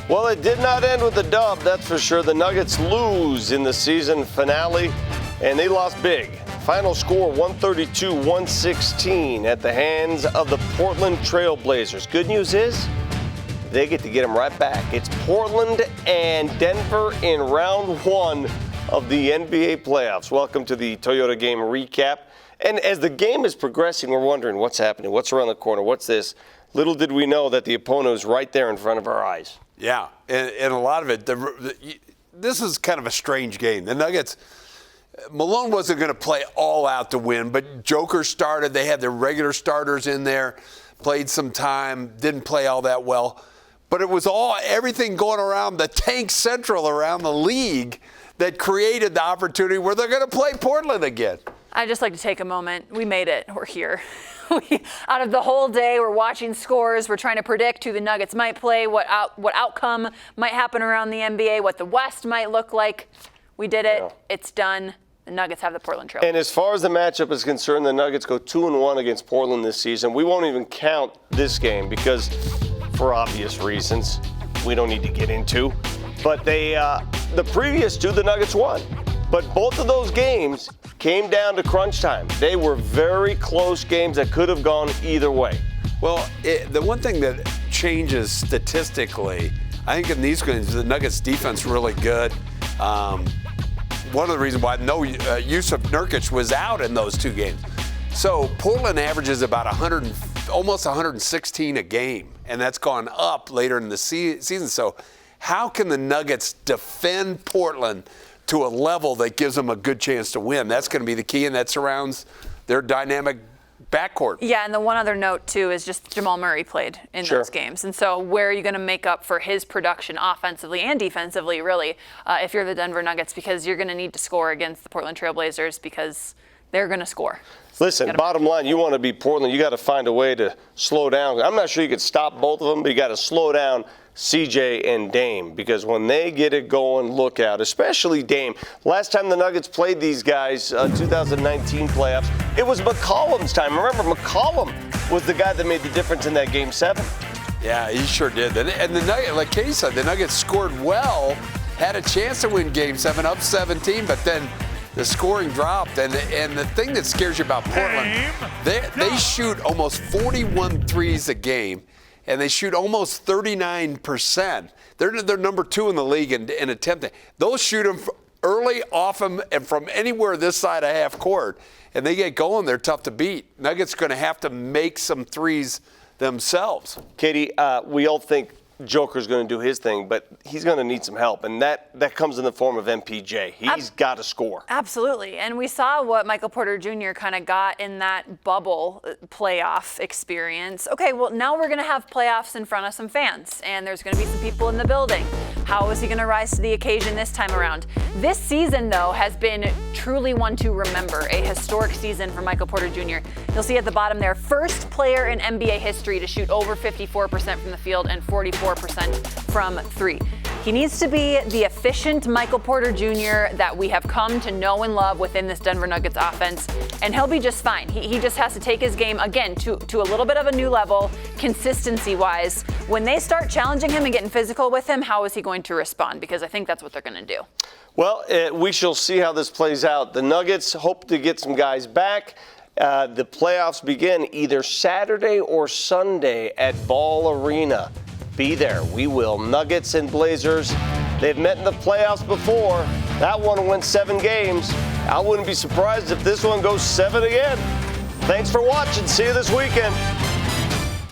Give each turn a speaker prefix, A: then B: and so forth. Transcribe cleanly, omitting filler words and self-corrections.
A: Well, it did not end with a dub, that's for sure. The Nuggets lose in the season finale, and they lost big. Final score 132-116 at the hands of the Portland Trail Blazers. Good news is they get to get them right back. It's Portland and Denver in round one of the NBA playoffs. Welcome to the Toyota game recap. And as the game is progressing, we're wondering what's happening, what's around the corner, what's this? Little did we know that the opponent was right there in front of our eyes.
B: Yeah, and a lot of it, this is kind of a strange game. The Nuggets, Malone wasn't going to play all out to win, but Joker started. They had their regular starters in there, played some time, didn't play all that well. But it was everything going around the tank central around the league that created the opportunity where they're going to play Portland again.
C: I'd just like to take a moment. We made it. We're here. Out of the whole day, we're watching scores. We're trying to predict who the Nuggets might play, what outcome might happen around the NBA, what the West might look like. We did it. Yeah. It's done. The Nuggets have the Portland Trail.
A: And as far as the matchup is concerned, the Nuggets go 2-1 against Portland this season. We won't even count this game because, for obvious reasons, we don't need to get into. But the previous two, the Nuggets won. But both of those games came down to crunch time. They were very close games that could have gone either way.
B: Well, the one thing that changes statistically, I think in these games, the Nuggets defense really good. One of the reasons why no Jusuf Nurkic was out in those two games. So Portland averages about almost 116 a game, and that's gone up later in the season. So how can the Nuggets defend Portland to a level that gives them a good chance to win? That's going to be the key, and that surrounds their dynamic backcourt.
C: Yeah, and the one other note, too, is just Jamal Murray played in those games. And so where are you going to make up for his production offensively and defensively, really, if you're the Denver Nuggets? Because you're going to need to score against the Portland Trail Blazers because they're going to score.
A: Listen, bottom line, you want to beat Portland, you got to find a way to slow down. I'm not sure you could stop both of them, but you got to slow down CJ and Dame, because when they get it going, look out, especially Dame. Last time the Nuggets played these guys, 2019 playoffs, it was McCollum's time. Remember, McCollum was the guy that made the difference in that Game 7.
B: Yeah, he sure did. And the Nuggets, like Katie said, the Nuggets scored well, had a chance to win Game 7, up 17, but then the scoring dropped. And the thing that scares you about Portland, they shoot almost 41 threes a game, and they shoot almost 39%. They're number 2 in the league in attempting. They'll shoot them early, often, and from anywhere this side of half court. And they get going, they're tough to beat. Nuggets going to have to make some threes themselves.
A: Katie, we all think Joker's going to do his thing, but he's going to need some help, and that comes in the form of MPJ. He's got to score.
C: Absolutely, and we saw what Michael Porter Jr. kind of got in that bubble playoff experience. Okay, well, now we're going to have playoffs in front of some fans, and there's going to be some people in the building. How is he going to rise to the occasion this time around? This season, though, has been truly one to remember, a historic season for Michael Porter Jr. You'll see at the bottom there, first player in NBA history to shoot over 54% from the field and 44% from three. He needs to be the efficient Michael Porter Jr. that we have come to know and love within this Denver Nuggets offense, and he'll be just fine. He just has to take his game, again, to a little bit of a new level, consistency-wise. When they start challenging him and getting physical with him, how is he going to respond? Because I think that's what they're going to do.
A: Well, we shall see how this plays out. The Nuggets hope to get some guys back. The playoffs begin either Saturday or Sunday at Ball Arena. Be there. We will. Nuggets and Blazers, they've met in the playoffs before. That one went 7 games. I wouldn't be surprised if this one goes 7 again. Thanks for watching. See you this weekend.